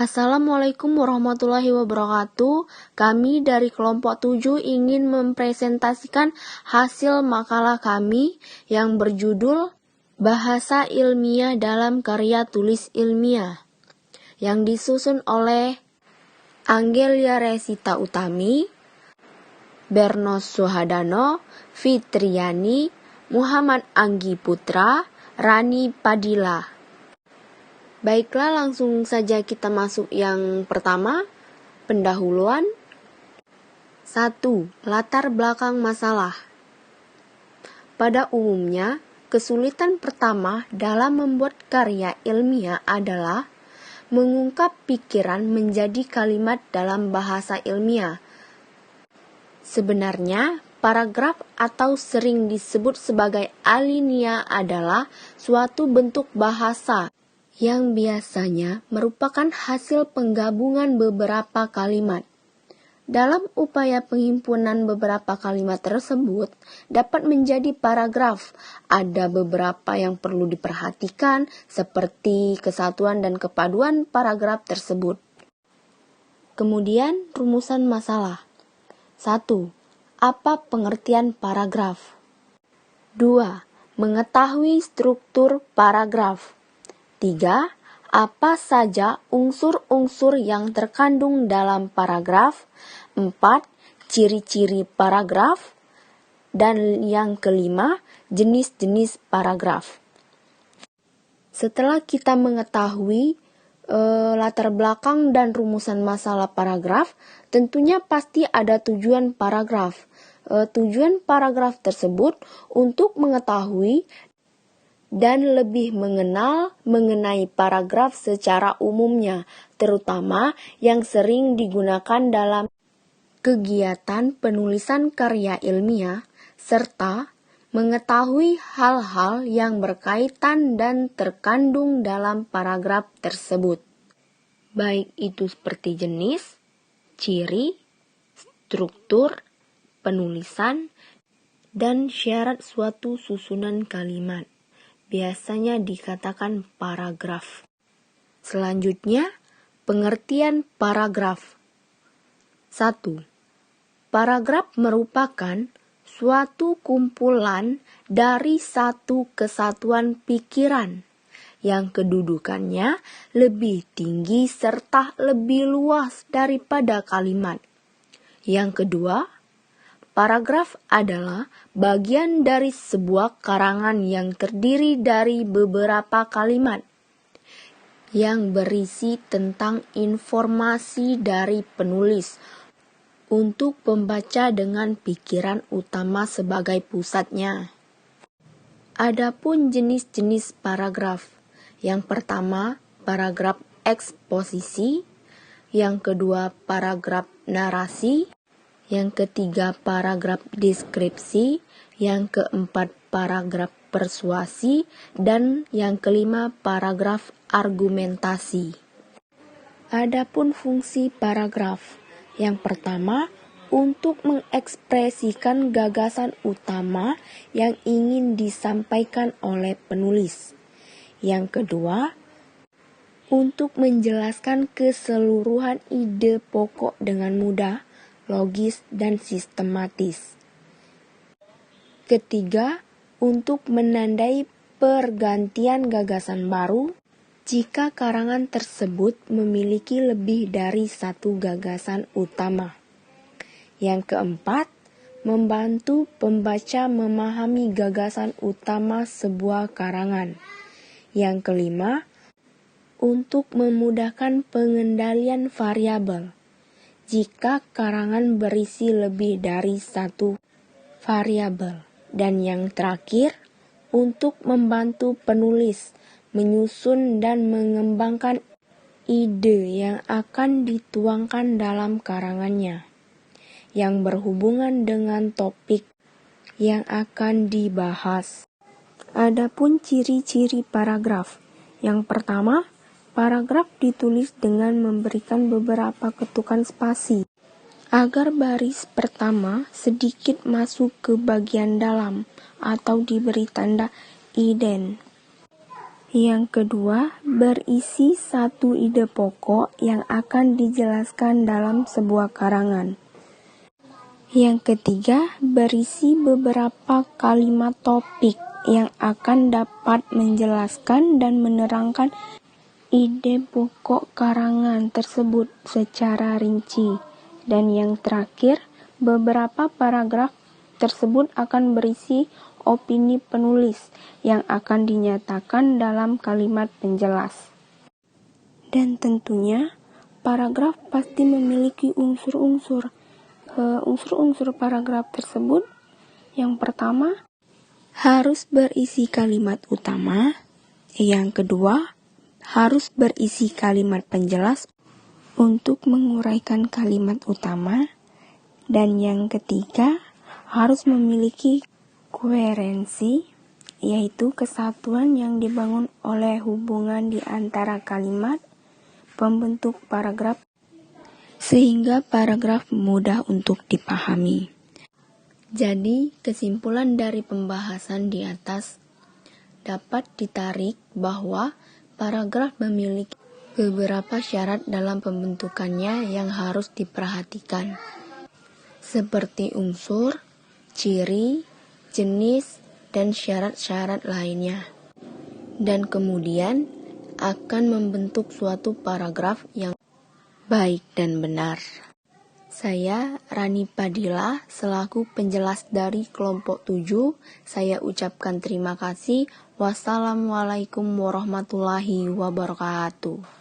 Assalamualaikum warahmatullahi wabarakatuh. Kami dari kelompok 7 ingin mempresentasikan hasil makalah kami yang berjudul Bahasa Ilmiah dalam Karya Tulis Ilmiah yang disusun oleh Anggelia Resita Utami, Bernos Suhadano, Fitriani, Muhammad Anggi Putra, Rani Padilla. Baiklah, langsung saja kita masuk yang pertama, pendahuluan. 1. Latar belakang masalah. Pada umumnya, kesulitan pertama dalam membuat karya ilmiah adalah mengungkap pikiran menjadi kalimat dalam bahasa ilmiah. Sebenarnya, paragraf atau sering disebut sebagai alinea adalah suatu bentuk bahasa yang biasanya merupakan hasil penggabungan beberapa kalimat. Dalam upaya penghimpunan beberapa kalimat tersebut dapat menjadi paragraf. Ada beberapa yang perlu diperhatikan seperti kesatuan dan kepaduan paragraf tersebut. Kemudian rumusan masalah. 1. Apa pengertian paragraf? 2. Mengetahui struktur paragraf. 3. Apa saja unsur-unsur yang terkandung dalam paragraf. 4. Ciri-ciri paragraf. Dan yang kelima, jenis-jenis paragraf. Setelah kita mengetahui latar belakang dan rumusan masalah paragraf, tentunya pasti ada tujuan paragraf. Tujuan paragraf tersebut untuk mengetahui dan lebih mengenal mengenai paragraf secara umumnya, terutama yang sering digunakan dalam kegiatan penulisan karya ilmiah, serta mengetahui hal-hal yang berkaitan dan terkandung dalam paragraf tersebut, baik itu seperti jenis, ciri, struktur, penulisan, dan syarat suatu susunan kalimat. Biasanya dikatakan paragraf. Selanjutnya, pengertian paragraf. 1. Paragraf merupakan suatu kumpulan dari satu kesatuan pikiran yang kedudukannya lebih tinggi serta lebih luas daripada kalimat. Yang kedua, paragraf adalah bagian dari sebuah karangan yang terdiri dari beberapa kalimat yang berisi tentang informasi dari penulis untuk pembaca dengan pikiran utama sebagai pusatnya. Adapun jenis-jenis paragraf. Yang pertama, paragraf eksposisi. Yang kedua, paragraf narasi. Yang ketiga, paragraf deskripsi. Yang keempat, paragraf persuasi. Dan yang kelima, paragraf argumentasi. Adapun fungsi paragraf. Yang pertama, untuk mengekspresikan gagasan utama yang ingin disampaikan oleh penulis. Yang kedua, untuk menjelaskan keseluruhan ide pokok dengan mudah, logis, dan sistematis. Ketiga, untuk menandai pergantian gagasan baru jika karangan tersebut memiliki lebih dari satu gagasan utama. Yang keempat, membantu pembaca memahami gagasan utama sebuah karangan. Yang kelima, untuk memudahkan pengendalian variabel jika karangan berisi lebih dari satu variabel. Dan yang terakhir, untuk membantu penulis menyusun dan mengembangkan ide yang akan dituangkan dalam karangannya yang berhubungan dengan topik yang akan dibahas. Adapun ciri-ciri paragraf. Yang pertama, paragraf ditulis dengan memberikan beberapa ketukan spasi agar baris pertama sedikit masuk ke bagian dalam atau diberi tanda indent. Yang kedua, berisi satu ide pokok yang akan dijelaskan dalam sebuah karangan. Yang ketiga, berisi beberapa kalimat topik yang akan dapat menjelaskan dan menerangkan ide pokok karangan tersebut secara rinci. Dan yang terakhir, beberapa paragraf tersebut akan berisi opini penulis yang akan dinyatakan dalam kalimat penjelas. Dan tentunya, paragraf pasti memiliki unsur-unsur paragraf tersebut. Yang pertama, harus berisi kalimat utama. Yang kedua, harus berisi kalimat penjelas untuk menguraikan kalimat utama. Dan yang ketiga, harus memiliki koherensi, yaitu kesatuan yang dibangun oleh hubungan di antara kalimat pembentuk paragraf, sehingga paragraf mudah untuk dipahami. Jadi, kesimpulan dari pembahasan di atas dapat ditarik bahwa paragraf memiliki beberapa syarat dalam pembentukannya yang harus diperhatikan, seperti unsur, ciri, jenis, dan syarat-syarat lainnya. Dan kemudian akan membentuk suatu paragraf yang baik dan benar. Saya Rani Padilla selaku penjelas dari kelompok 7. Saya ucapkan terima kasih. Wassalamualaikum warahmatullahi wabarakatuh.